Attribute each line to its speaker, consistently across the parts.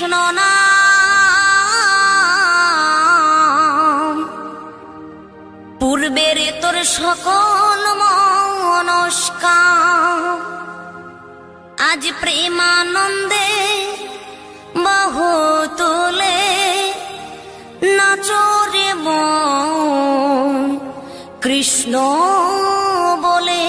Speaker 1: কৃষ্ণ নাম, পূর্বের তোর সকল মনস্কাম, আজ প্রেমানন্দে বাহু তুলে নাচরে মন কৃষ্ণ বলে।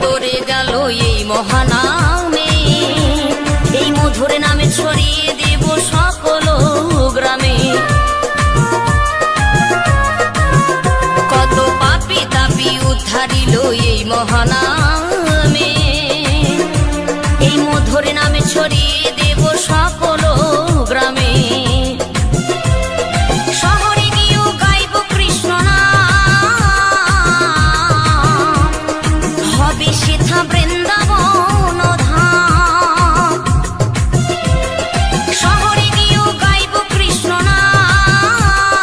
Speaker 1: তোরে গেল এই মহানামে, এই মধুর নামে ছড়িয়ে দেব সকল গ্রামে। কত পাপী তাপী উদ্ধারিল এই মহানামে, এই মধুর নামে ছড়িয়ে দেব সকল গ্রামে। বৃন্দাবন ধাম, শহরে গিয়েও গাইব কৃষ্ণ নাম,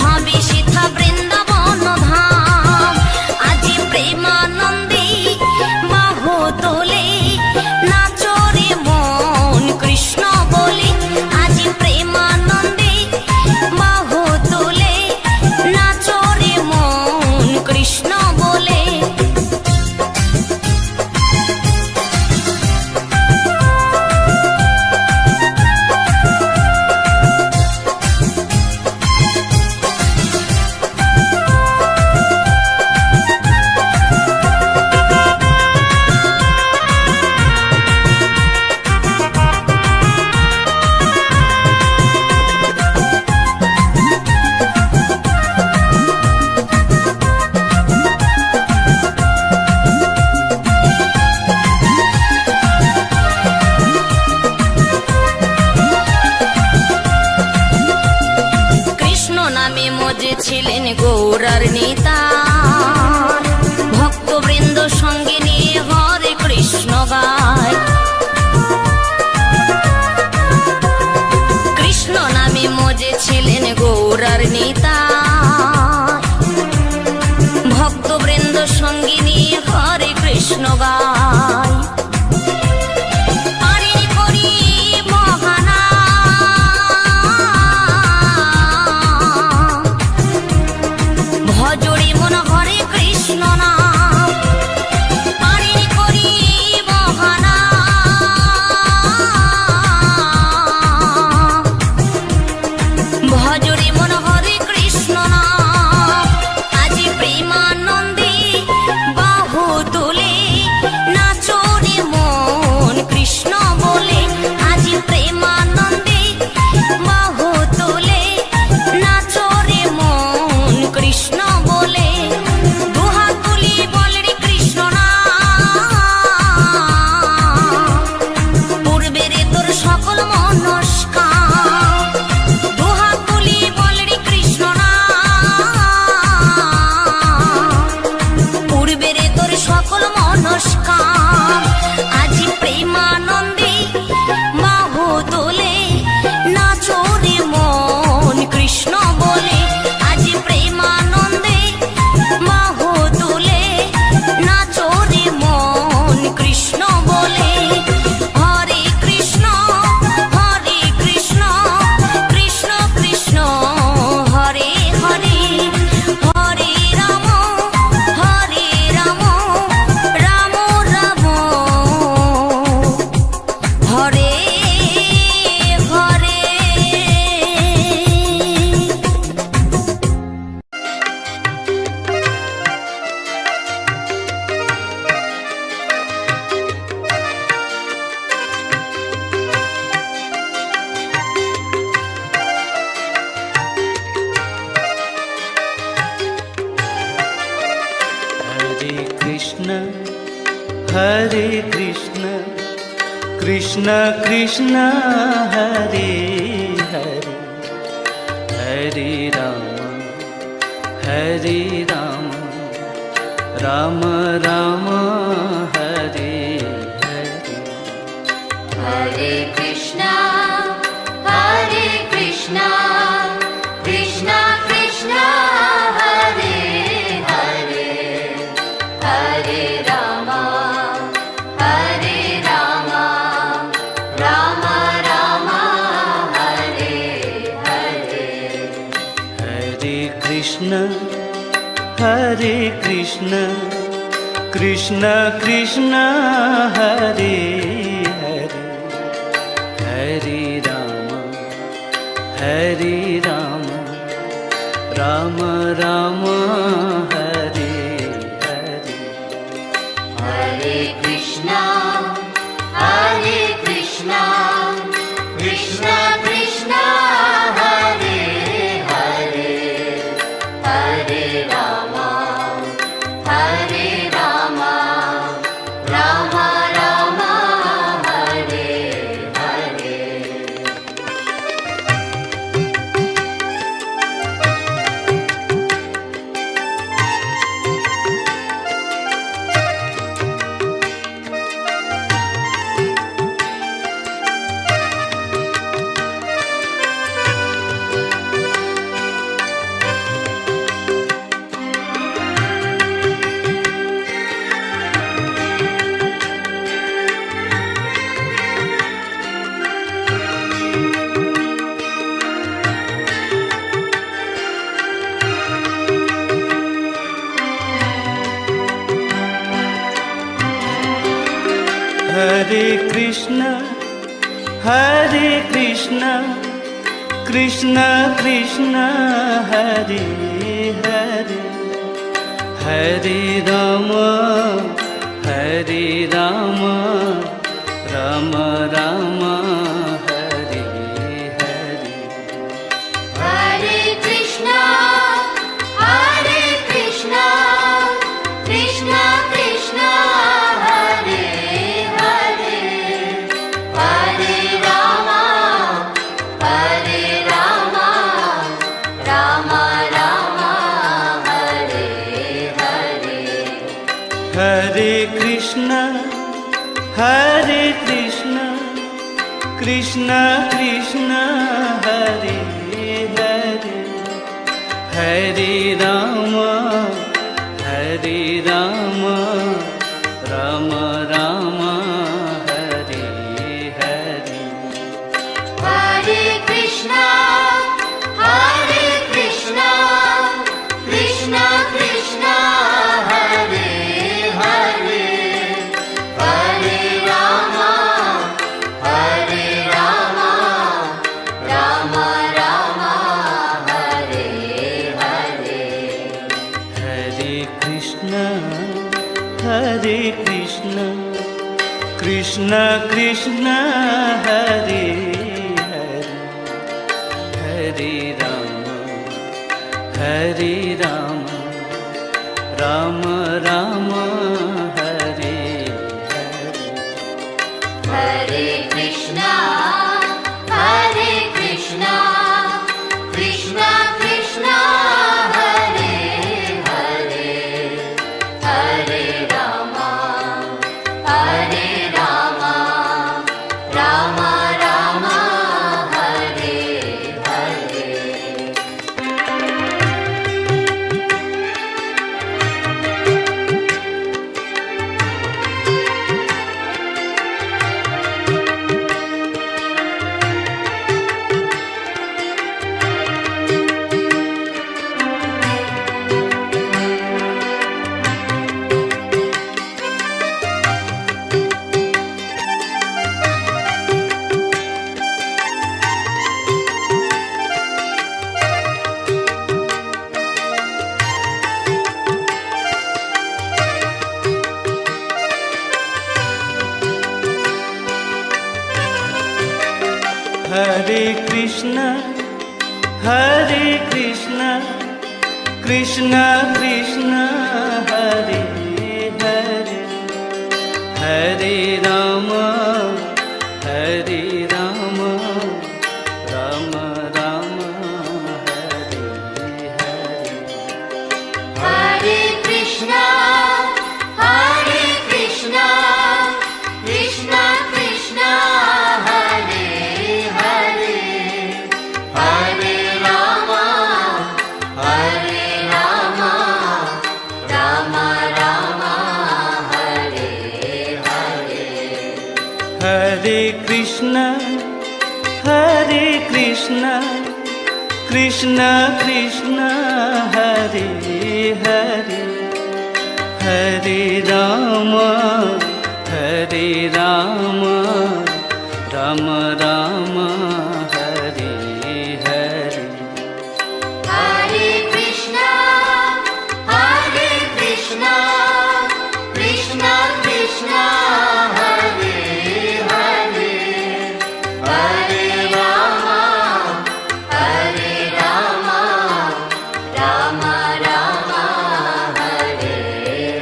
Speaker 1: হবে সেথা বৃন্দাবন ধাম। আজি প্রেমানন্দে বাহু তোলে নাচরে মন কৃষ্ণ বলে, আজি প্রেমানন্দে বাহু তোলে নাচরে মন কৃষ্ণ বলে। ছিলেন গৌরার নেতা, ভক্তবৃন্দ সঙ্গে নিয়ে হরে কৃষ্ণ গায়। কৃষ্ণ নামে মজে ছিলেন গৌরার নেতা, ভক্তবৃন্দ সঙ্গে নিয়ে হরে কৃষ্ণ গায়। ভজরে মন হরে কৃষ্ণ নাম, পারে করি মহানা ভজরে মন হরে কৃষ্ণ নাম। আজি প্রেমানন্দে বাহু তুলে
Speaker 2: Hare Krishna, Krishna Krishna, Hare Hare, Hare Rama, Hare Rama, Rama Rama, Hare Hare.
Speaker 1: Hare Krishna, Hare Krishna, Krishna Krishna, Hare Hare, Hare Rama, Hare Rama, Rama Rama, Hare Hare.
Speaker 2: Hare Krishna, Hare Krishna, Krishna Krishna, Hare Hare, Hare Rama, Hare Rama, Rama Rama, Hare Hare.
Speaker 1: Hare Krishna, Hare Krishna, Krishna Krishna, Hare Hare, Hare Rama, Hare Rama, Rama Rama, Hare Hare.
Speaker 2: Hare Krishna, Hare Krishna, Krishna Krishna, Hare Hare, Hare Rama, Hare Rama, Rama Rama, Hare Hare.
Speaker 1: Hare Krishna, Hare Krishna, Krishna Krishna, Hare Hare, Hare Rama, Hare Rama, Rama Rama, Hare Hare.
Speaker 2: Hare Krishna, Hare Krishna, Krishna Krishna, Hare Hare, Hare Rama, Hare Rama, Rama Rama, Hare Hare.
Speaker 1: Hare Krishna, Hare Krishna, Krishna Krishna, Hare Hare, Hare Rama, Hare Rama, Rama Rama, Hare Hare.
Speaker 2: Hare Krishna, Hare Krishna, Krishna Krishna, Hare Hare, Hare Rama, Hare Rama, Rama Rama, Hare Hare.
Speaker 1: Hare Krishna, Hare Krishna, Krishna Krishna, Hare Hare, Hare Rama, Hare Rama, Rama Rama, Hare Hare.
Speaker 2: Hare Krishna, Hare Krishna, Krishna Krishna, Hare Hare Krishna, Hare Krishna, Krishna Krishna, Hare Hare, Hare Rama, Hare Rama, Rama Rama, Hare Hare.
Speaker 1: Hare Krishna, Hare Krishna, Krishna Krishna, Hare Hare, Hare Rama, Hare Rama, Rama Rama, Hare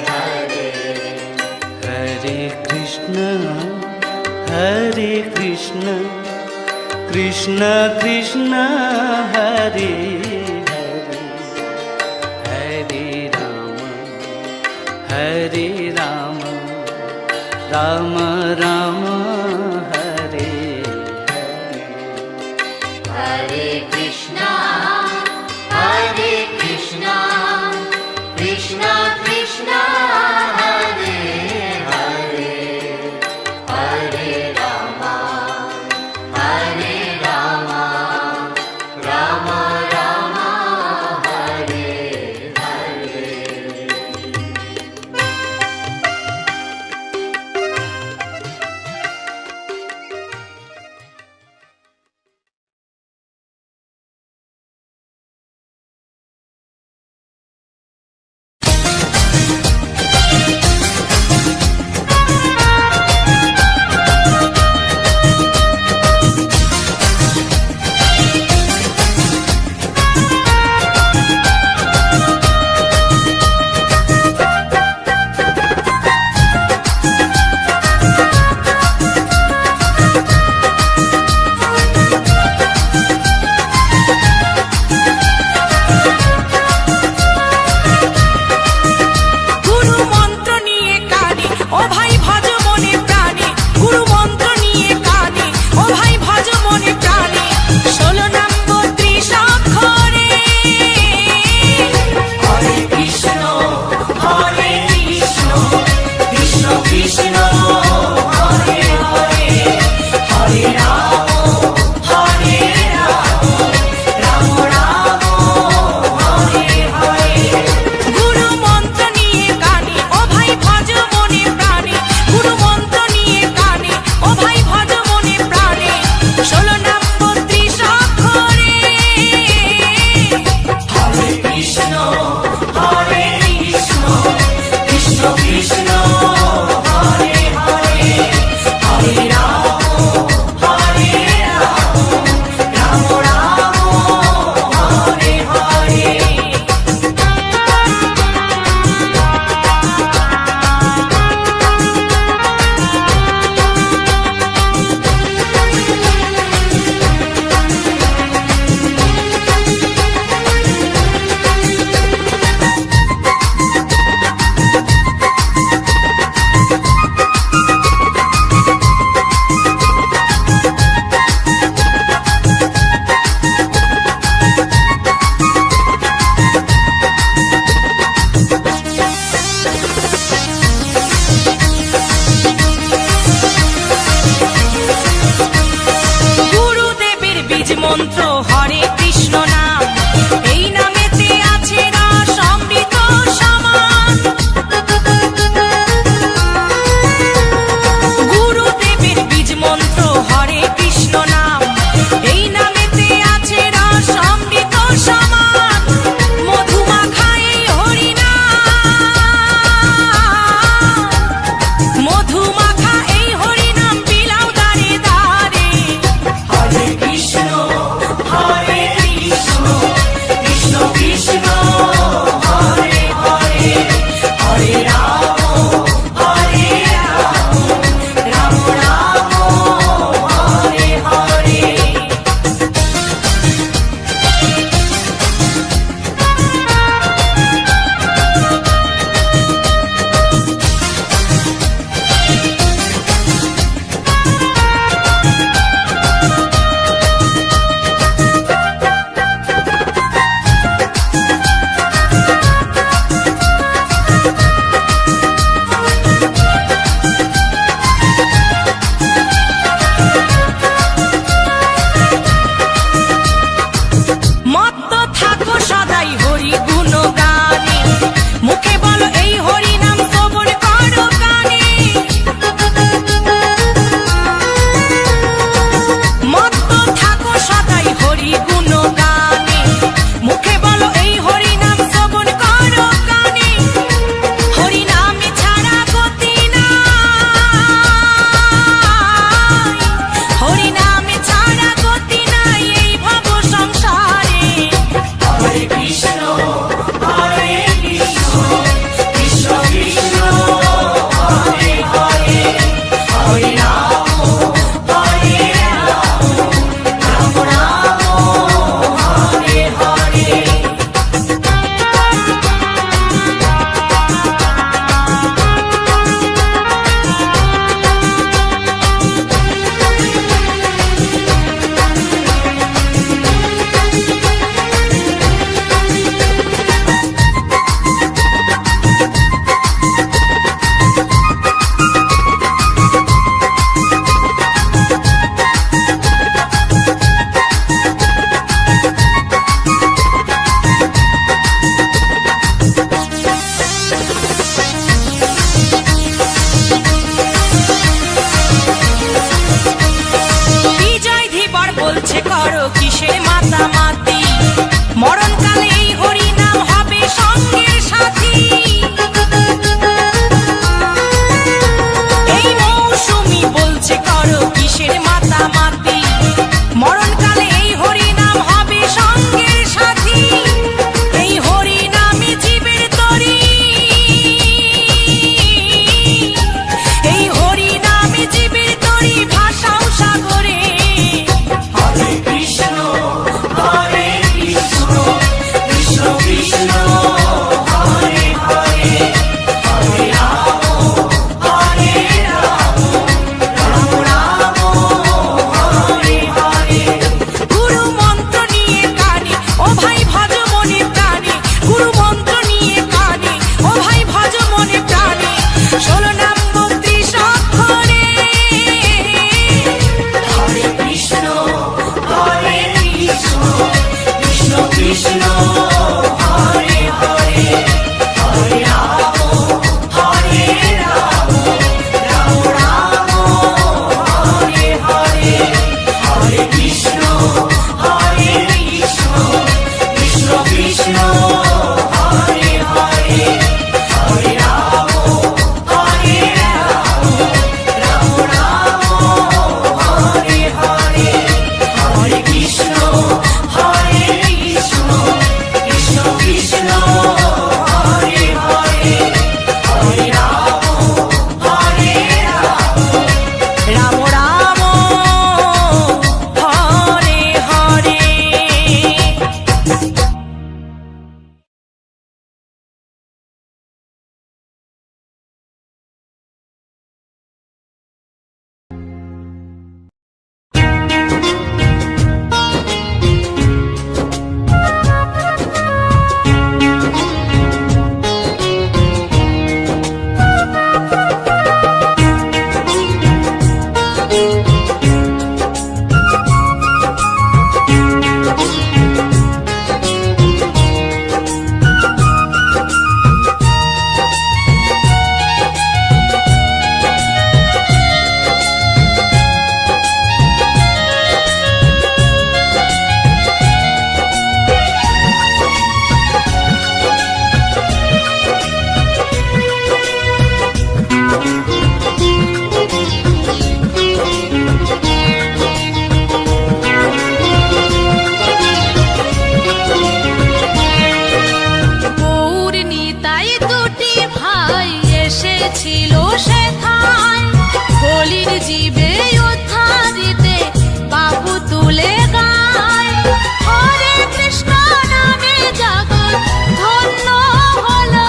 Speaker 1: Hare.
Speaker 2: Hare Krishna, Hare Krishna, Krishna Krishna, Hare Hare, Hare Rama, Hare Rama, Rama Rama, Hare Hare.
Speaker 1: Hare Krishna, Hare Krishna, Krishna Krishna, Hare Hare, Hare Rama, Hare Rama, Rama Rama, Hare Hare.
Speaker 3: গুরু মন্ত্র নিয়ে কানে ও ভাই ভজ মনে প্রাণে, গুরু মন্ত্র নিয়ে কানে ও ভাই ভজ মনে প্রাণে, 16 নম্বর ত্রিশাক্ষরে হরে কৃষ্ণ, হরে কৃষ্ণ, কৃষ্ণ কৃষ্ণ, হরে হরে, হরে রাম, হরে রাম, রাম রাম, হরে হরে। গুরু মন্ত্র নিয়ে কানে ও ভাই ভজ মনে প্রাণে, গুরু মন্ত্র নিয়ে কানে ও ভাই ভজ মনে প্রাণে, 16 নম্বর ত্রিশাক্ষরে হরে কৃষ্ণ, হরে কৃষ্ণ, কৃষ্ণ কৃষ্ণ, হরে হরে, হরে রাম, হরে রাম, রাম রাম, হরে হরে। এসেছিল সেথায় কলির জীবে উদ্ধারিতে বাবু তুলে গায় হরে কৃষ্ণ নামে জগৎ ধন্য হলো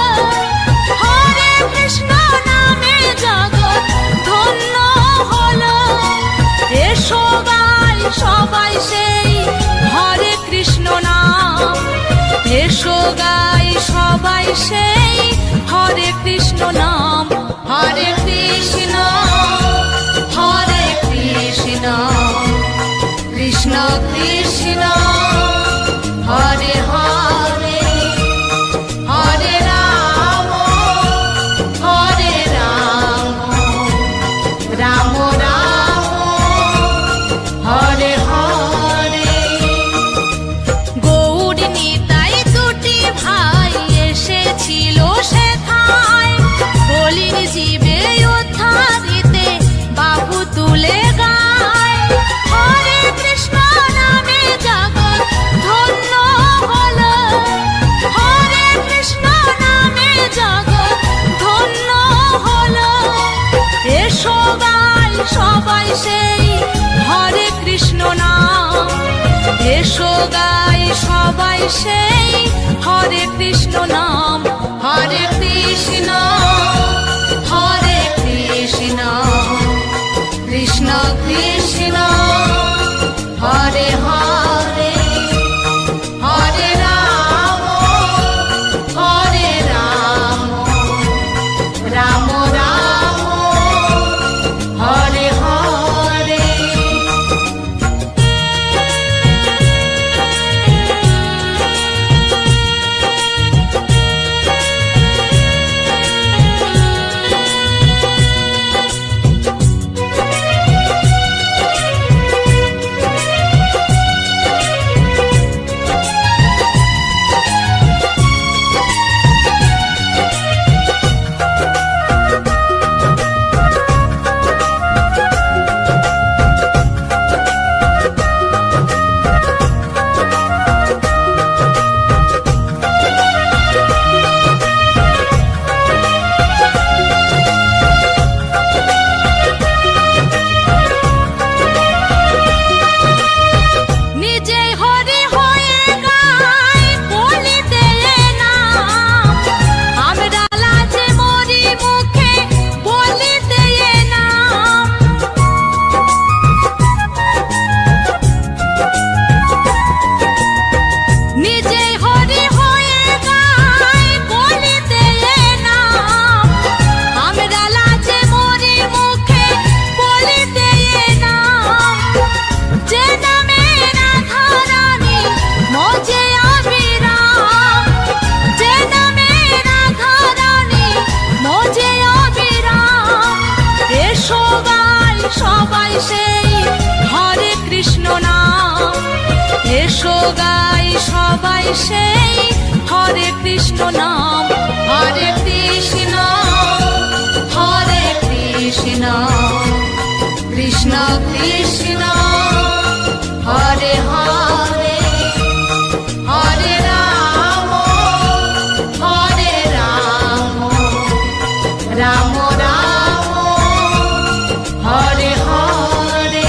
Speaker 3: হরে কৃষ্ণ নামে জগৎ ধন্য হলো এসো গাই সবাই সেই হরে কৃষ্ণ নাম এসো গাই সবাই সেই হরে কৃষ্ণ নাম হরে কৃষ্ণ কৃষ্ণ কৃষ্ণ হরে হরে হরে রাম রাম রাম হরে হরে গৌর নিতাই দুটি ভাই এসেছিল সেথায় বলির জীবে উদ্ধারিতে বাবু তুলে গায় হরে কৃষ্ণ নামে জগৎ ধন্য হলো হরে কৃষ্ণ নামে জগৎ ধন্য হলো এসো গাই সবাই সেই হরে কৃষ্ণ নাম এসো গাই সবাই সেই হরে কৃষ্ণ নাম হরে কৃষ্ণ কৃষ্ণ কৃষ্ণ হরে হরে হরে রাম রাম রাম হরে হরে সবাই সেই হরে কৃষ্ণ নাম এসো গাই সবাই সেই হরে কৃষ্ণ নাম হরে কৃষ্ণ কৃষ্ণ কৃষ্ণ হরে হরে হরে রাম রাম রাম হরে হরে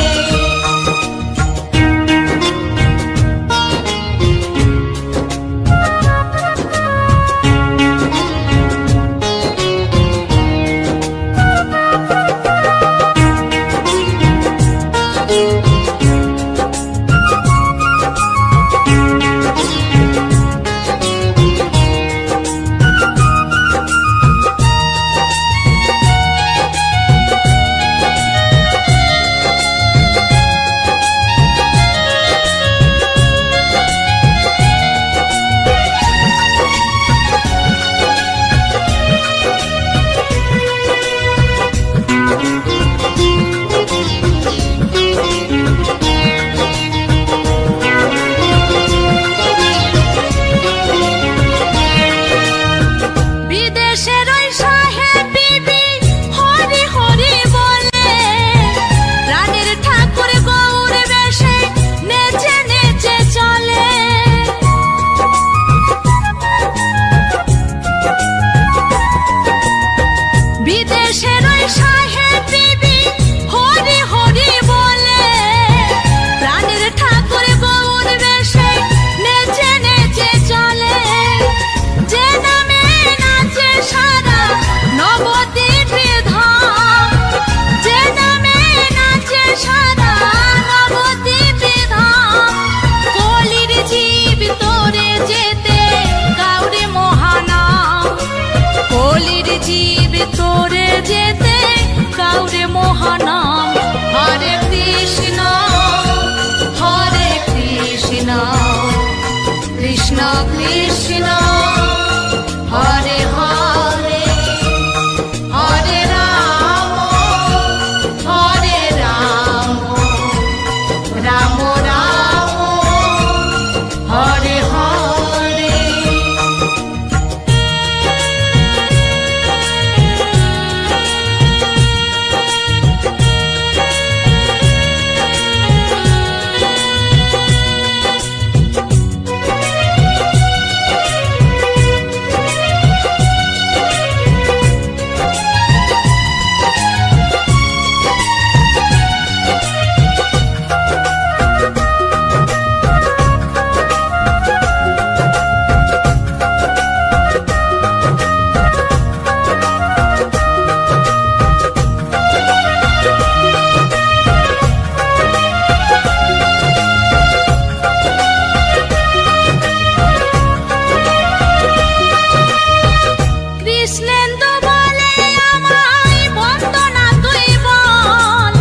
Speaker 1: কৃষ্ণেন্দু বলে আমায় বন্দনা তুই বল,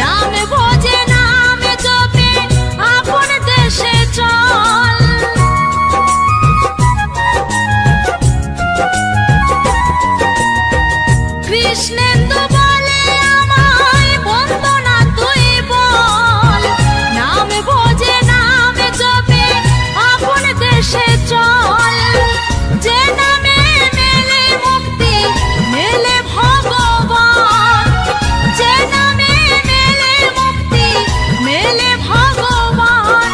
Speaker 1: নাম ভোজে নাম জপে আপন দেশে চল। কৃষ্ণেন্দু বলে আমায় বন্দনা তুই বল, নাম ভোজে নাম জপে আপন দেশে চল। যে নামে মেলে মুক্তি মেলে ভগবান, যে নামে মেলে মুক্তি মেলে ভগবান।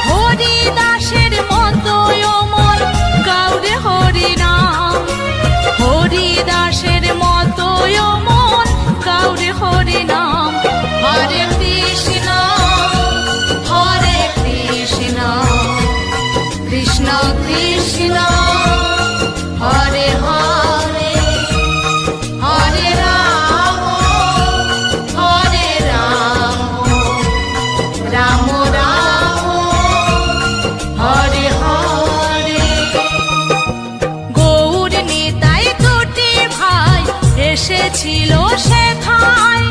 Speaker 1: হরিদাসের মতো অমর কাউরে হরি নাম, হরিদাসের মতো অমর কাউরে হরি নাম। হরে কৃষ্ণ হরে কৃষ্ণ কৃষ্ণ কৃষ্ণ হরে হরে, হরে রাম হরে রাম, রাম রাম হরে হরে। গৌর নিতাই দুটি ভাই এসেছিল সেথায়,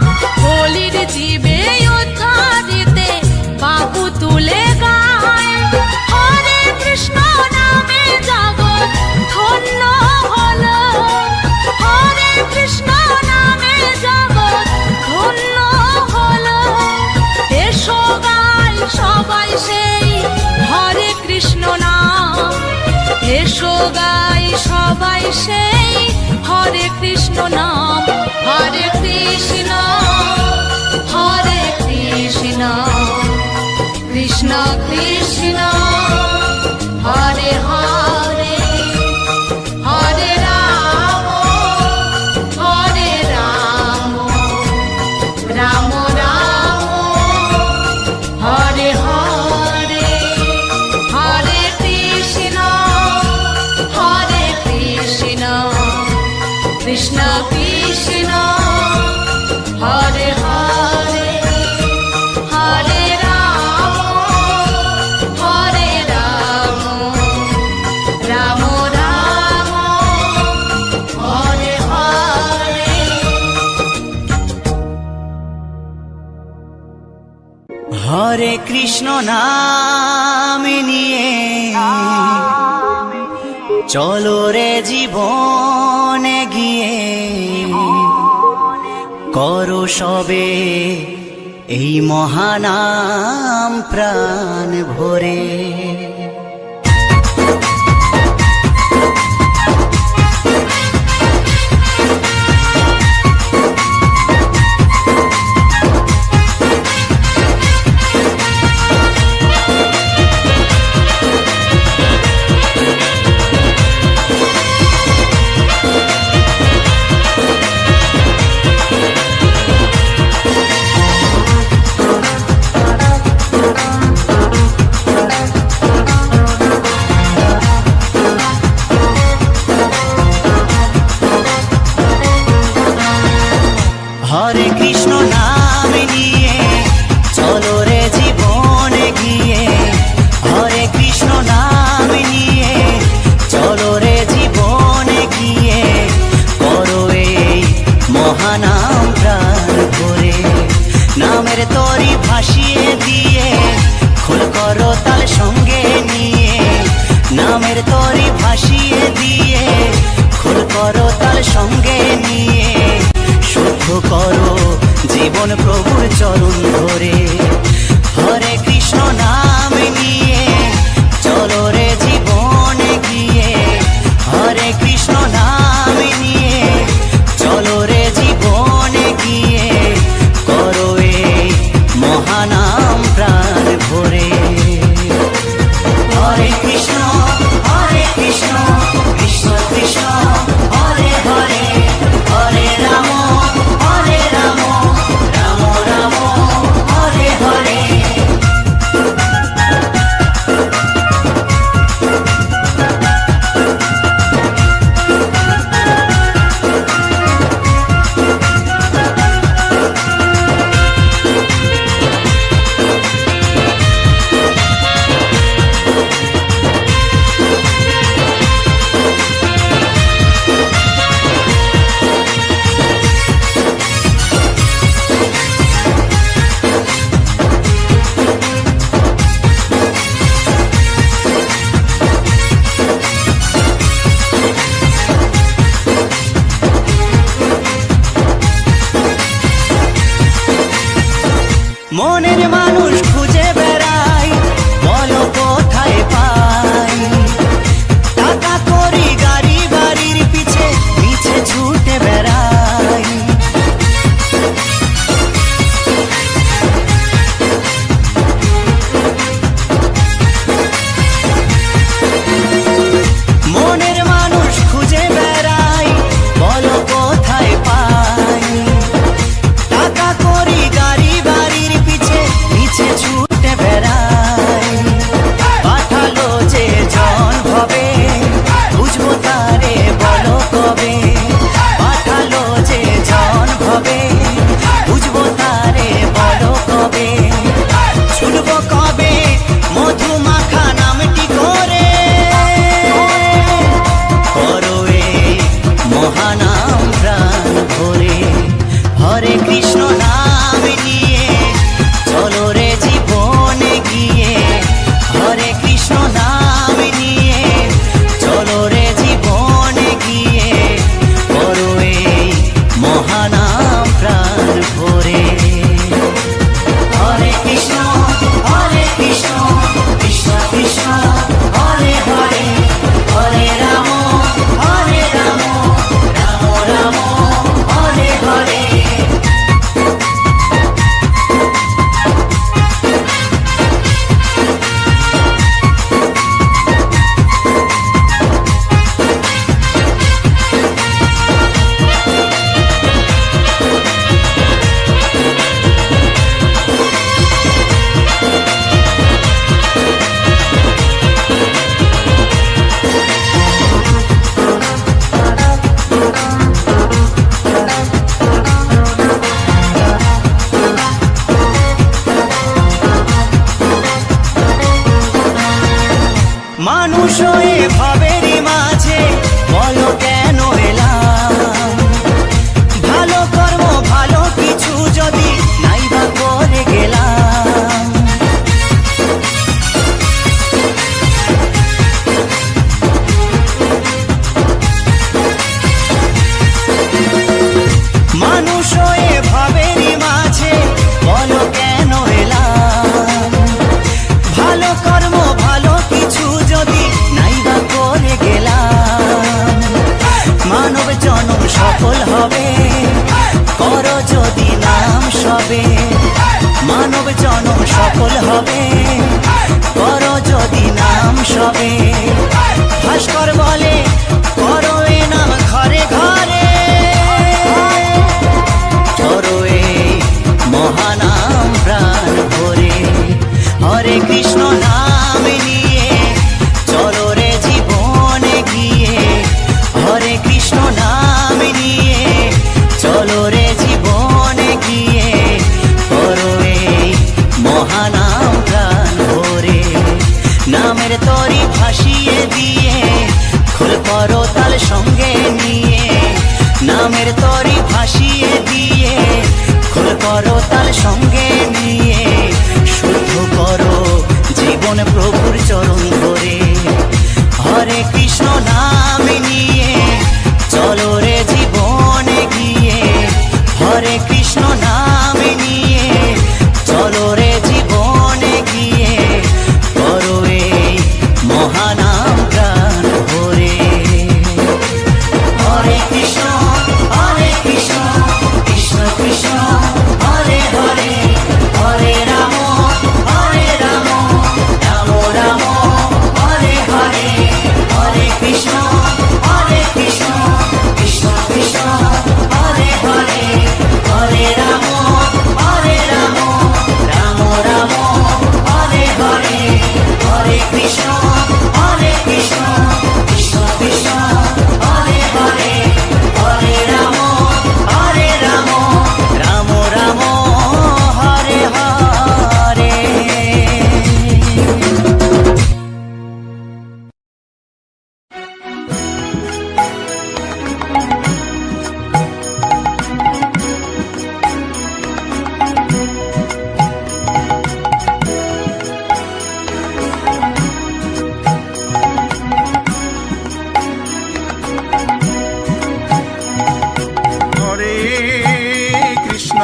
Speaker 1: বলির জীবে উদ্ধারিতে বাহু তুলে গায়। হরে কৃষ্ণ নামে জগৎ ধন্য হলো, হরে কৃষ্ণ নামে জগৎ ধন্য হলো। এসো গাই সবাই সেই হরে কৃষ্ণ নাম, এসো গাই সবাই সেই হরে কৃষ্ণ নাম। হরে কৃষ্ণ হরে কৃষ্ণ কৃষ্ণ কৃষ্ণ হরে হরে, হরে রাম হরে রাম, রাম রাম হরে হরে। হরে কৃষ্ণ হরে কৃষ্ণ কৃষ্ণ কৃষ্ণ হরে হরে, হরে রাম হরে রাম, রাম রাম হরে হরে।
Speaker 2: হরে কৃষ্ণ নাম নিয়ে চলো রে জীবনে গিয়ে, করো সবে এই মহানাম প্রাণ ভরে। হরে কৃষ্ণ নাম নিয়ে চলো রে জীবনে গিয়ে, হরে কৃষ্ণ নাম নিয়ে চলো রে জীবনে গিয়ে, করো এই মহানাম প্রাণ ভরে। নামের তরি ভাসিয়ে দিয়ে খোল করো তাল সঙ্গে নিয়ে, নামের তরি ভাসিয়ে দিয়ে খোল করো তাল সঙ্গে নিয়ে, শুদ্ধ করো জীবন প্রভুর চরণ ধরে। হরে কৃষ্ণ নাম নিয়ে চলো রে জীবনে গিয়ে, হরে কৃষ্ণ নাম নিয়ে চলো রে জীবনে গিয়ে, করো এই মহানাম প্রাণ ভরে। হরে কৃষ্ণ কৃষ্ণ কৃষ্ণ হরে হরে, হরে রাম রাম রাম প্রাণ ভরে। হরে কৃষ্ণ নাম নিয়ে চলো রে জীবনে গিয়ে, হরে কৃষ্ণ নাম নিয়ে চলো রে জীবনে গিয়ে, করো এই মহানাম প্রাণ ভরে। হরে কৃষ্ণ কৃষ্ণ কৃষ্ণ হরে হরে, হরে রাম রাম রাম হরে হরে। মানুষ হয়ে ভাবেরই মাঝে বলো কেন এলাম, ভালো কর্ম ভালো কিছু যদি নাই বা করে গেলাম। মানুষ হয়ে ভাবেরই মাঝে বলো কেন এলাম, ভালো কর্ম ভালো কিছু যদি নাই বা করে গেলাম। মানব জনম সফল হবে করো যদি নাম সবে, মানব জনম সফল হবে করো যদি নাম সবে। ভাস্কর বলে করো এ নাম ঘরে ঘরে, করো এই মহানাম প্রাণ ভরে। হরে কৃষ্ণ নাম নিয়ে চলো রে জীবনে গিয়ে, হরে কৃষ্ণ নাম নিয়ে চলো রে জীবনে গিয়ে, করো এই মহানাম প্রাণ ভরে। নামের তরি ভাসিয়ে দিয়ে খোল করো তাল সঙ্গে নিয়ে, নামের তরি ভাসিয়ে দিয়ে খোল করো তাল সঙ্গে নিয়ে, শুদ্ধ করো জীবন প্রভুর চরণ ধরে। হরে কৃষ্ণ নাম নিয়ে চলো রে জীবনে গিয়ে, হরে কৃষ্ণ নাম নিয়ে চলো রে জীবনে গিয়ে, করো এই মহানাম প্রাণ ভরে। হরে কৃষ্ণ কৃষ্ণ কৃষ্ণ হরে হরে, হরে রাম রাম রাম হরে হরে। হরে কৃষ্ণ কৃষ্ণ কৃষ্ণ হরে হরে, হরে রাম রাম রাম হরে হরে। হরে কৃষ্ণ কৃষ্ণ কৃষ্ণ হরে হরে, হরে রাম রাম রাম হরে হরে।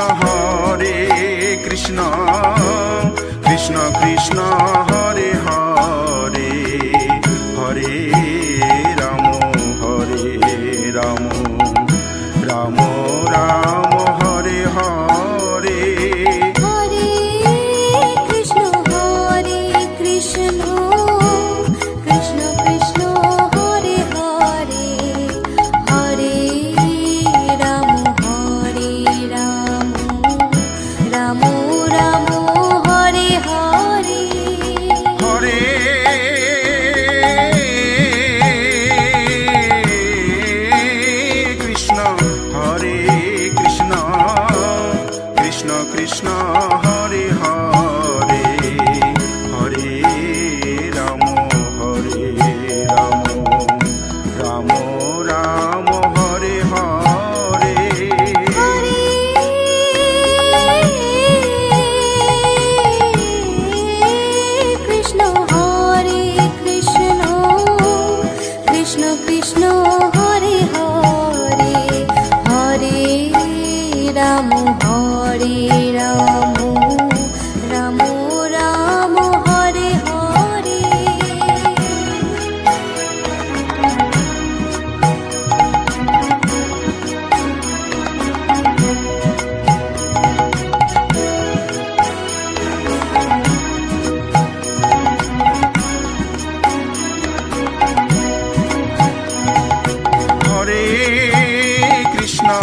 Speaker 4: হরে কৃষ্ণ কৃষ্ণ কৃষ্ণ হরে হরে, হরে রাম রাম রাম হরে হরে।
Speaker 5: হরে কৃষ্ণ কৃষ্ণ কৃষ্ণ হরে হরে, হরে রাম রাম রাম হরে হরে।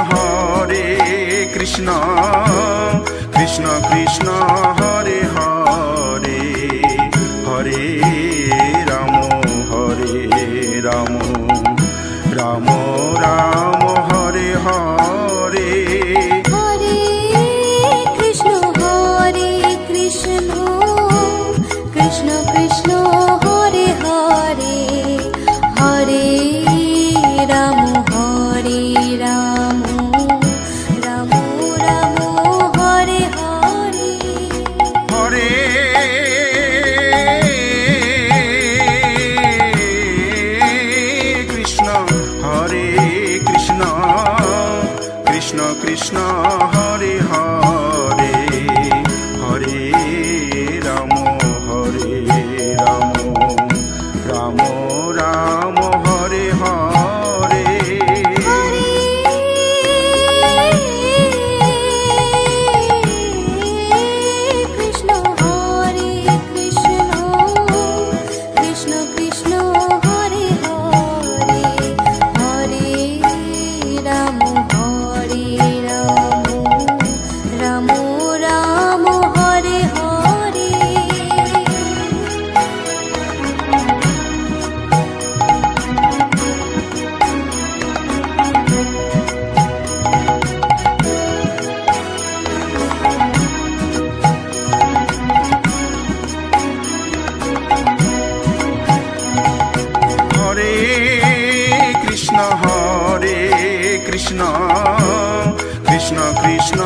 Speaker 4: হরে কৃষ্ণ কৃষ্ণ কৃষ্ণ হরে হরে হরে রাম রাম রাম হরে হরে
Speaker 5: হরে কৃষ্ণ কৃষ্ণ কৃষ্ণ হরে হরে হরে রাম রাম রাম রাম হরে হরে
Speaker 4: হরে কৃষ্ণ কৃষ্ণ কৃষ্ণ হরে হরে হরে রাম রাম রাম হরে হরে
Speaker 5: কৃষ্ণ কৃষ্ণ কৃষ্ণ হরে হরে হরে রাম রাম রাম হরে হরে
Speaker 4: হরে কৃষ্ণ কৃষ্ণ কৃষ্ণ